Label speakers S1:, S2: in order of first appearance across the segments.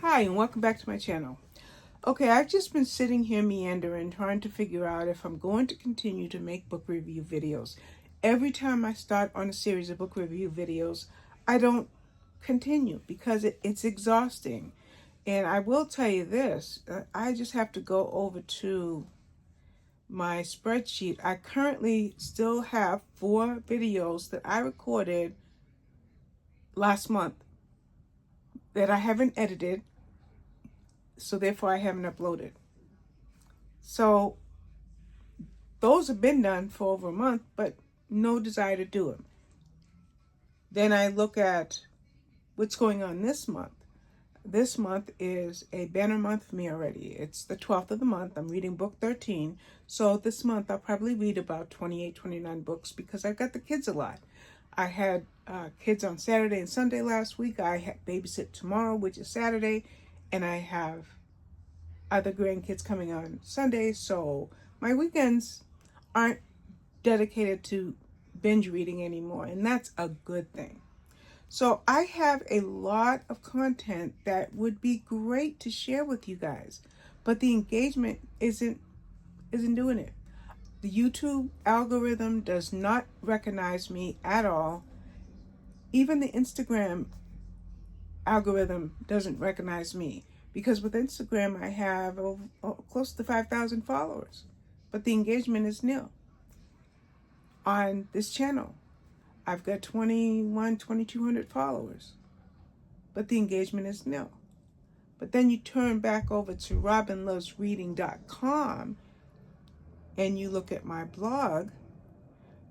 S1: Hi, and welcome back to my channel. Okay, I've just been sitting here meandering, trying to figure out if I'm going to continue to make book review videos. Every time I start on a series of book review videos, I don't continue because it's exhausting. And I will tell you this, I just have to go over to my spreadsheet. I currently still have 4 videos that I recorded last month that I haven't edited, so therefore I haven't uploaded. So those have been done for over a month, but no desire to do them. Then I look at what's going on this month. This month is a banner month for me already. It's the 12th of the month. I'm reading book 13. So this month I'll probably read about 28, 29 books because I've got the kids a lot. I had kids on Saturday and Sunday last week. I had babysit tomorrow, which is Saturday, and I have other grandkids coming on Sunday. So my weekends aren't dedicated to binge reading anymore, and that's a good thing. So I have a lot of content that would be great to share with you guys, but the engagement isn't doing it. The YouTube algorithm does not recognize me at all. Even the Instagram algorithm doesn't recognize me, because with Instagram I have close to 5,000 followers, but the engagement is nil. On this channel, I've got 2,200 followers, but the engagement is nil. But then you turn back over to robinlovesreading.com and you look at my blog,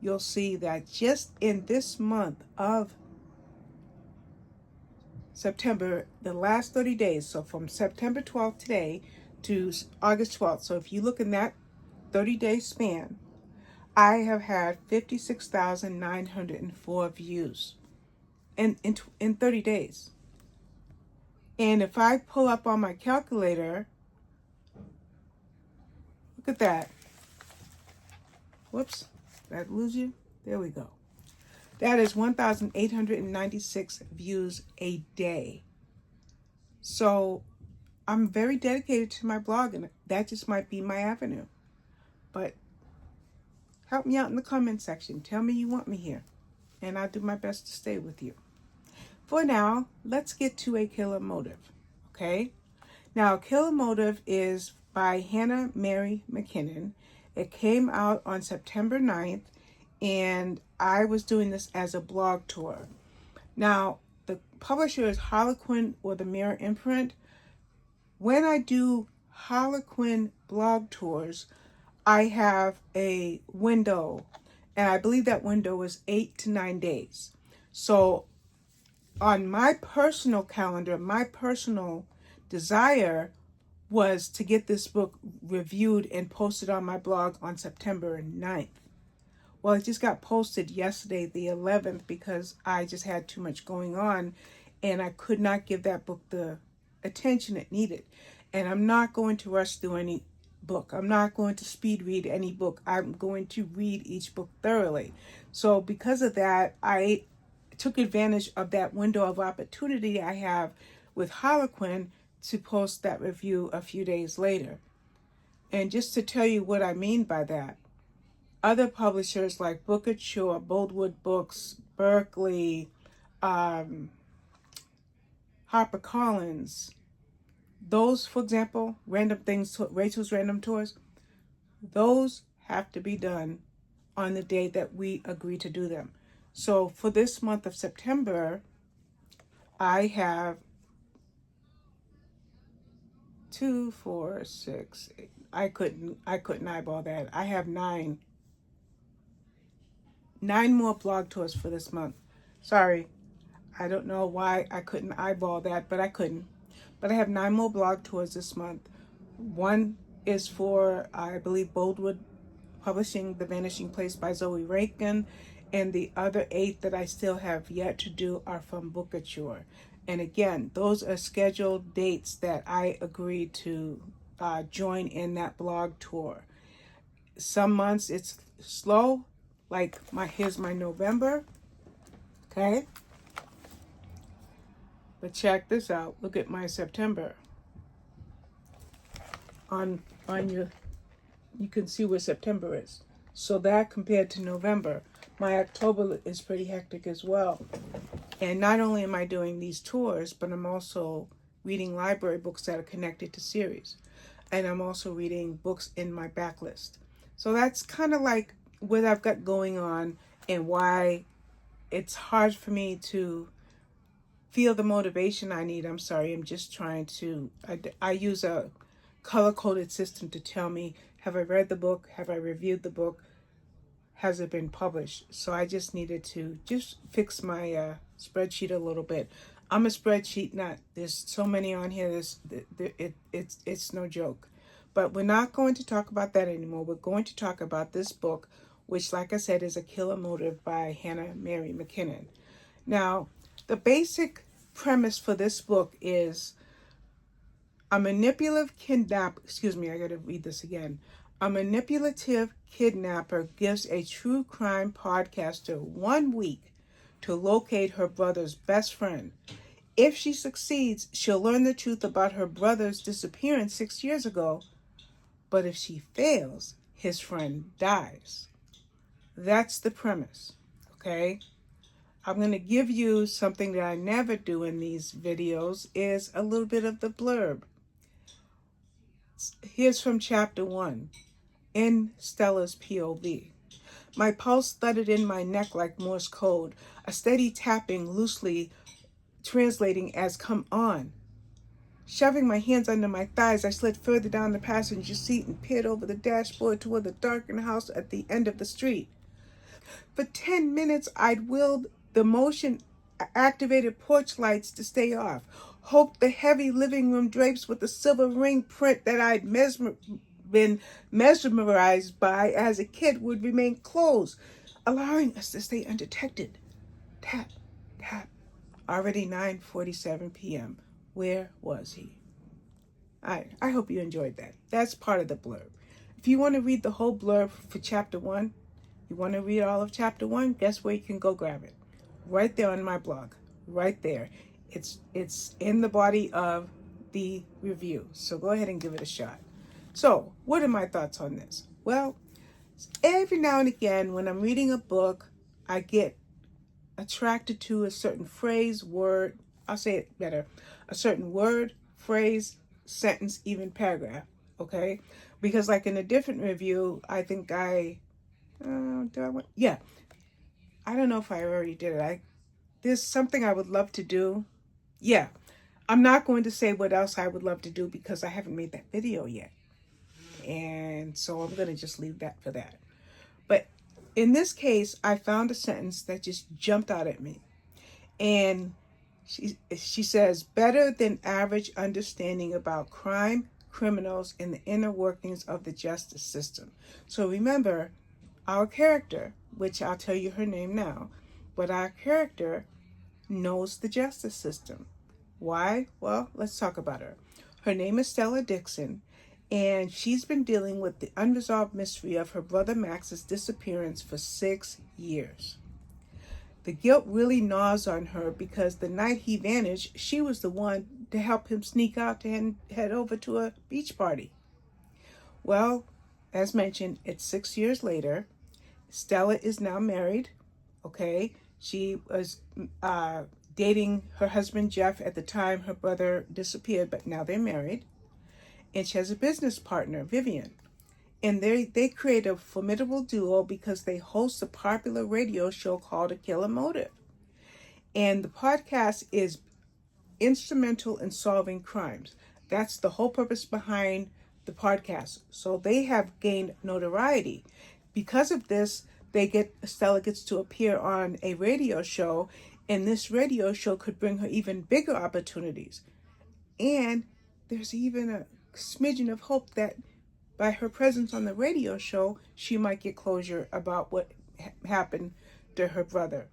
S1: you'll see that just in this month of September, the last 30 days, so from September 12th today to August 12th, so if you look in that 30-day span, I have had 56,904 views in 30 days. And if I pull up on my calculator, look at that. Whoops, did I lose you? There we go. That is 1,896 views a day. So I'm very dedicated to my blog, and that just might be my avenue. But help me out in the comment section. Tell me you want me here, and I'll do my best to stay with you. For now, let's get to A Killer Motive, okay? Now, Killer Motive is by Hannah Mary McKinnon. It came out on September 9th, and I was doing this as a blog tour. Now, the publisher is Harlequin or the Mirror Imprint. When I do Harlequin blog tours, I have a window, and I believe that window is 8 to 9 days. So on my personal calendar, my personal desire was to get this book reviewed and posted on my blog on September 9th. Well, it just got posted yesterday, the 11th, because I just had too much going on and I could not give that book the attention it needed. And I'm not going to rush through any book. I'm not going to speed read any book. I'm going to read each book thoroughly. So because of that, I took advantage of that window of opportunity I have with Harlequin to post that review a few days later. And just to tell you what I mean by that, other publishers like Bookshore, Boldwood Books, Berkeley, HarperCollins, those, for example, Random Things, Rachel's Random Tours, those have to be done on the day that we agree to do them. So for this month of September, I have 2, 4, 6, 8. I couldn't eyeball that. I have 9 more blog tours for this month. Sorry, I don't know why I couldn't eyeball that, but I couldn't. But I have 9 more blog tours this month. One is for, I believe, Boldwood Publishing, The Vanishing Place by Zoe Rankin, and the other 8 that I still have yet to do are from Bookshore. And again, those are scheduled dates that I agreed to join in that blog tour. Some months it's slow, like here's my November, okay? But check this out. Look at my September. On your, you can see where September is. So that compared to November, my October is pretty hectic as well. And not only am I doing these tours, but I'm also reading library books that are connected to series. And I'm also reading books in my backlist. So that's kind of like what I've got going on and why it's hard for me to feel the motivation I need. I'm sorry, I'm just trying to, I use a color-coded system to tell me, have I read the book? Have I reviewed the book? Has it been published? So I just needed to just fix my spreadsheet a little bit. I'm a spreadsheet nut. There's so many on here. It's no joke. But we're not going to talk about that anymore. We're going to talk about this book, which, like I said, is A Killer Motive by Hannah Mary McKinnon. Now, the basic premise for this book is a manipulative kidnapper, I gotta read this again. A manipulative kidnapper gives a true crime podcaster 1 week to locate her brother's best friend. If she succeeds, she'll learn the truth about her brother's disappearance 6 years ago. But if she fails, his friend dies. That's the premise, okay? I'm going to give you something that I never do in these videos, is a little bit of the blurb. Here's from chapter 1, in Stella's POV. My pulse thudded in my neck like Morse code, a steady tapping loosely translating as come on. Shoving my hands under my thighs, I slid further down the passenger seat and peered over the dashboard toward the darkened house at the end of the street. For 10 minutes, I'd willed the motion-activated porch lights to stay off, hoped the heavy living room drapes with the silver ring print that I'd been mesmerized by as a kid would remain closed, allowing us to stay undetected. Tap, tap. Already 9:47 p.m. Where was he? I hope you enjoyed that. That's part of the blurb. If you want to read the whole blurb for chapter 1, you want to read all of chapter 1, guess where you can go grab it? Right there on my blog. Right there. It's in the body of the review. So go ahead and give it a shot. So, what are my thoughts on this? Well, every now and again when I'm reading a book, I get attracted to a certain phrase, word, I'll say it better, a certain word, phrase, sentence, even paragraph, okay? Because like in a different review, I think I don't know if I already did it. There's something I would love to do. Yeah, I'm not going to say what else I would love to do because I haven't made that video yet. And so I'm going to just leave that for that. But in this case, I found a sentence that just jumped out at me. And she says, better than average understanding about crime, criminals, and the inner workings of the justice system. So remember, our character, which I'll tell you her name now, but our character knows the justice system. Why? Well, let's talk about her. Her name is Stella Dixon, and she's been dealing with the unresolved mystery of her brother Max's disappearance for 6 years. The guilt really gnaws on her because the night he vanished, she was the one to help him sneak out to head over to a beach party. Well, as mentioned, it's 6 years later. Stella is now married, okay? She was dating her husband, Jeff, at the time her brother disappeared, but now they're married. And she has a business partner, Vivian. And they create a formidable duo because they host a popular radio show called A Killer Motive. And the podcast is instrumental in solving crimes. That's the whole purpose behind the podcast. So they have gained notoriety. Because of this, Stella gets to appear on a radio show, and this radio show could bring her even bigger opportunities. And there's even a smidgen of hope that by her presence on the radio show, she might get closure about what happened to her brother.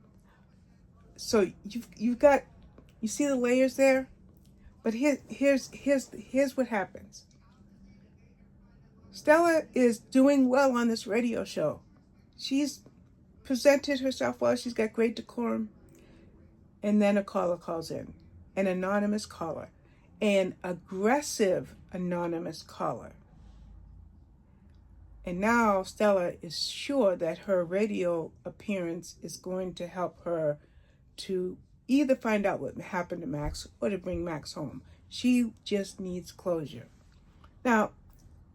S1: So you see the layers there? But here's what happens. Stella is doing well on this radio show. She's presented herself well. She's got great decorum. And then a caller calls in. an anonymous caller, an aggressive anonymous caller. And now Stella is sure that her radio appearance is going to help her to either find out what happened to Max or to bring Max home. She just needs closure. Now,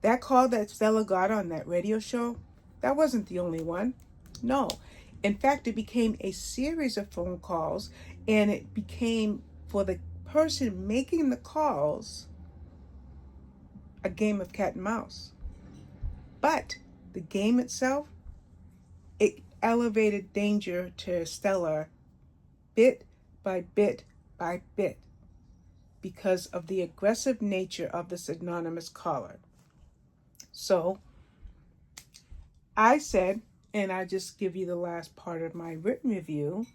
S1: that call that Stella got on that radio show, that wasn't the only one. No. In fact, it became a series of phone calls, and it became, for the person making the calls, a game of cat and mouse. But the game itself, it elevated danger to Stella bit by bit by bit because of the aggressive nature of this anonymous caller. So I said, and I just give you the last part of my written review,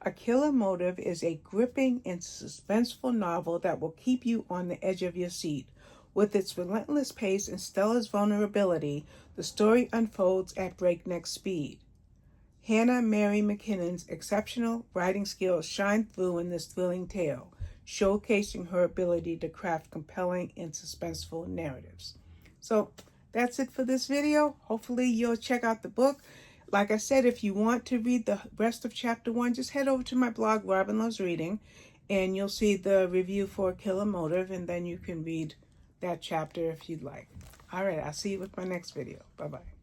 S1: A Killer Motive is a gripping and suspenseful novel that will keep you on the edge of your seat. With its relentless pace and Stella's vulnerability, the story unfolds at breakneck speed. Hannah Mary McKinnon's exceptional writing skills shine through in this thrilling tale, showcasing her ability to craft compelling and suspenseful narratives. So that's it for this video. Hopefully you'll check out the book. Like I said, if you want to read the rest of chapter 1, just head over to my blog, Robin Loves Reading, and you'll see the review for Killer Motive, and then you can read that chapter if you'd like. All right, I'll see you with my next video. Bye-bye.